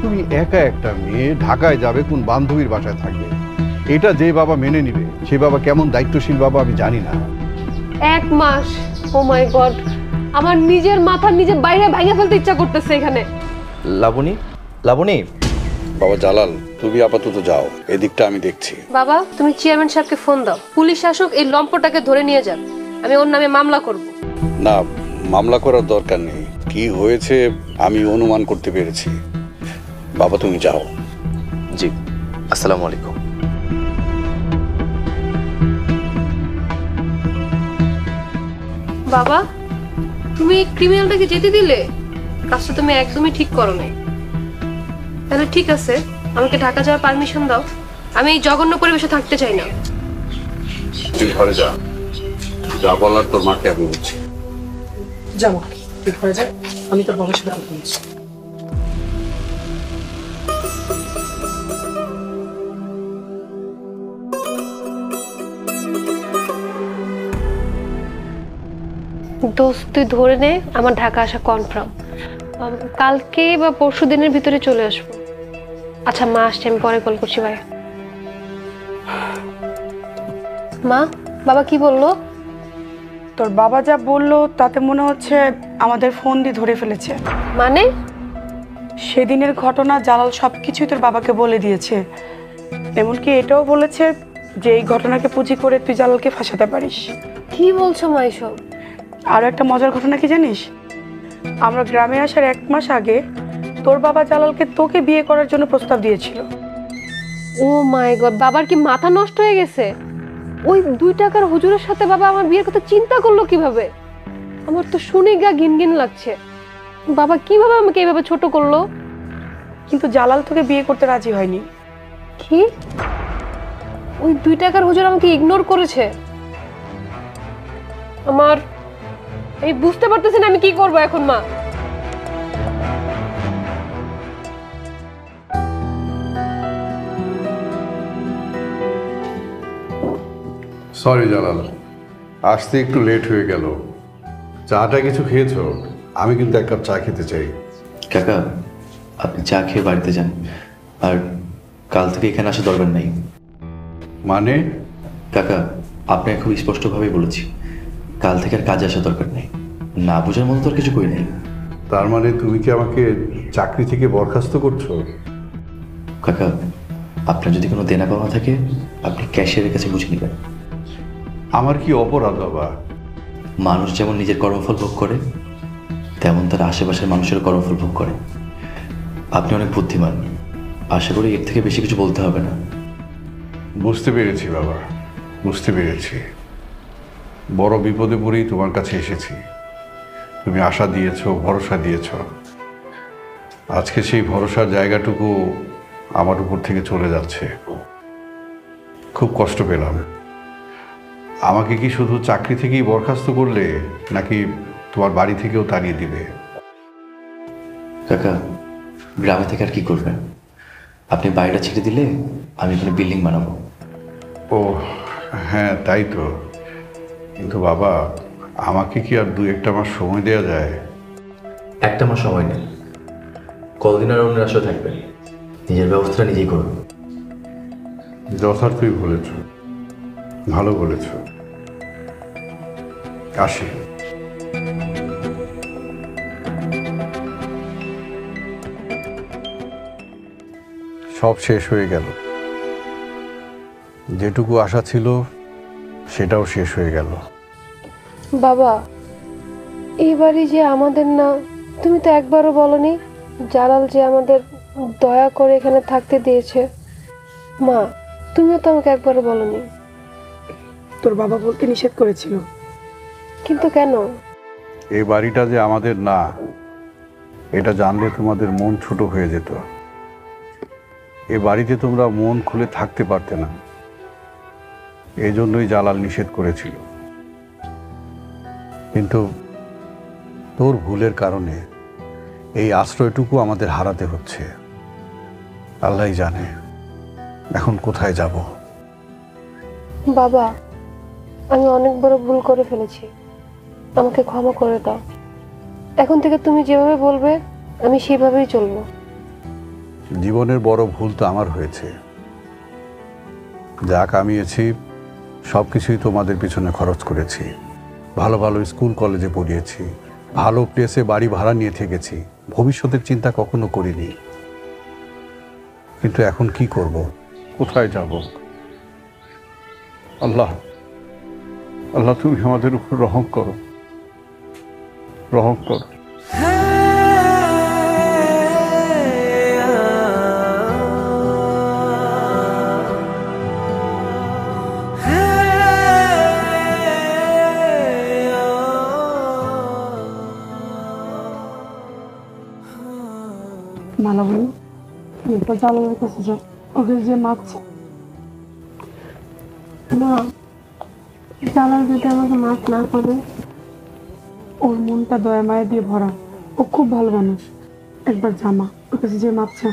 তুমি একা একটা মেয়ে ঢাকায় যাবে, কোন বান্ধবীর বাসায় থাকবে, এটা যে বাবা মেনে নিবে সে বাবা কেমন দায়িত্বশীল বাবা আমি জানি না। 1 মাস, ও মাই গড, আমার নিজের মাথা নিজে বাইরে ভাঙে ফেলতে ইচ্ছা করতেছে এখানে। লাবণী, লাবণী। বাবা জালাল, তুমি আপাতত যাও, এদিকটা আমি দেখছি। বাবা, তুমি চেয়ারম্যান সাহেবকে ফোন দাও, পুলিশ শাসক এই লম্পটাকে ধরে নিয়ে যান, আমি ওর নামে মামলা করব। না, মামলা করার দরকার নেই, কি হয়েছে আমি অনুমান করতে পেরেছি। বাবা তুমি যাও। জি, আসসালামু আলাইকুম। বাবা, তুমি ক্রিমিনালটাকে যেতে দিলে? কাজটা তুমি একদমই ঠিক করো নাই। তাহলে ঠিক আছে, আমাকে ঢাকা যাওয়ার পারমিশন দাও, আমি এই জঘন্য পরিবেশে থাকতে চাই না। তুই ঘরে যা, যা বলার তোর মাকে আমি বলছি। যাবো, তুই ঘরে যা, আমি তোর বাবার সাথে কথা বলছি। দোস্ত, তুই ধরে নে, আমার ঢাকা আসা কনফার্ম। কালকে বা পরশু দিনের ভিতরে চলে আসবো। আচ্ছা মা আসছে, আমি পরে কল করছি, ভাই। মা, বাবা কি বললো? তোর বাবা যা বললো তাতে মনে হচ্ছে আমাদের ফোন দিয়ে ধরে ফেলেছে। মানে? সেদিনের ঘটনা জালাল সবকিছুই তোর বাবাকে বলে দিয়েছে, এমনকি এটাও বলেছে যে এই ঘটনাকে পুঁজি করে তুই জালালকে ফাঁসাতে পারিস। কি বলছো মা এসব? আরও একটা মজার ঘটনা কি জানিস, আমরা গ্রামে আসার 1 মাস আগে তোর বাবা জালালকে তোকে বিয়ে করার জন্য প্রস্তাব দিয়েছিল। ও মাই গড, বাবার কি মাথা নষ্ট হয়ে গেছে? ওই 2 টাকার হুজুরের সাথে বাবা আমার বিয়ের কথা চিন্তা করলো কিভাবে? আমার তো শুনে গা ঘিনঘিন লাগছে। বাবা কিভাবে আমাকে এইভাবে ছোট করলো? কিন্তু জালাল তোকে বিয়ে করতে রাজি হয়নি। কি? ওই 2 টাকার হুজুর আমাকে ইগনোর করেছে? আমি বুঝতে পারতেছি না আমি কি করবো এখন মা। সরি জালাল, আসতে একটু লেট হয়ে গেল। চাটা কিছু খেয়েছো? আমি কিন্তু 1 কাপ চা খেতে চাই। কাকা, আপনি চা খেয়ে বাড়িতে যান, আর কাল থেকে এখানে আসা দরকার নেই। মানে? কাকা, আপনাকে খুব স্পষ্টভাবেই বলেছি, কাল থেকে আর কাজে আসা দরকার নেই। না বোঝার মতো তো আর কিছু করি নাই। তার মানে তুমি কি আমাকে চাকরি থেকে বরখাস্ত করছো? কাকা, আপনার যদি কোনো দেনা পাওনা থাকে আপনি ক্যাশিয়ারের কাছে বুঝে নেবেন। আমার কি অপরাধ বাবা? মানুষ যেমন নিজের কর্মফল ভোগ করে, তেমন তার আশেপাশের মানুষের কর্মফল ভোগ করে। আপনি অনেক বুদ্ধিমান, আশা করি এর থেকে বেশি কিছু বলতে হবে না। বুঝতে পেরেছি বাবা, বুঝতে পেরেছি। বড় বিপদে পড়েই তোমার কাছে এসেছি। তুমি আশা দিয়েছো, ভরসা দিয়েছো। আজকে সেই ভরসার জায়গাটুকু আমার উপর থেকে চলে যাচ্ছে। খুব কষ্ট পেলাম। আমাকে কি শুধু চাকরি থেকেই বরখাস্ত করলে, নাকি তোমার বাড়ি থেকেও তাড়িয়ে দিবে? কাকা, গ্রামে থেকে আর কি করবেন? আপনি বাড়িটা ছেড়ে দিলে আমি এখানে বিল্ডিং বানাবো। ও হ্যাঁ, তাই তো। কিন্তু বাবা, আমাকে কি আর 2-1টা মাস সময় দেওয়া যায়? একটা মাস সময় নেই, কতদিন আর অন্যের আশা থাকবেন? নিজের ব্যবস্থা নিজেই করুন। যথার্থই বলেছ, ভালো বলেছ। আসি। সব শেষ হয়ে গেল। যেটুকু আশা ছিল সেটাও শেষ হয়ে গেল। বাবা, এই বাড়ি যে আমাদের না, তুমি তো একবারও বলনি জালাল যে আমাদের দয়া করে এখানে থাকতে দিয়েছে। মা, তুমিও তো আমাকে একবারও বলনি। তোর বাবা বলতে নিষেধ করেছিল। কিন্তু কেন? এই বাড়িটা যে আমাদের না, এটা জানলে তোমাদের মন ছোট হয়ে যেত। এ বাড়িতে তোমরা মন খুলে থাকতে পারতে না, এই জন্যই জালাল নিষেধ করেছিল। কিন্তু তোর ভুলের কারণে এই আশ্রয়টুকু আমাদের হারাতে হচ্ছে। আল্লাহই জানে এখন কোথায় যাব। বাবা, আমি অনেক বড় ভুল করে ফেলেছি, আমাকে ক্ষমা করে দাও। এখন থেকে তুমি যেভাবে বলবে আমি সেভাবেই চলবো। জীবনের বড় ভুল তো আমার হয়েছে। যা কামিয়েছি সব কিছুই তোমাদের পিছনে খরচ করেছি। ভালো ভালো স্কুল কলেজে পড়িয়েছি, ভালো প্লেসে বাড়ি ভাড়া নিয়ে থেকেছি, ভবিষ্যতের চিন্তা কখনো করিনি। কিন্তু এখন কি করব, কোথায় যাব? আল্লাহ, আল্লাহ তুমি আমাদের উপর রহম করো, রহম করো। মালাবনি এটা জালালের কাছে যাও, ওকে যে মাপছে। মা, জালাল যদি আমাকে মাফ না করে? ওর মনটা দয়া মায়া দিয়ে ভরা, ও খুব ভালো মানুষ। একবার জামা ওর কাছে যে মাপছে।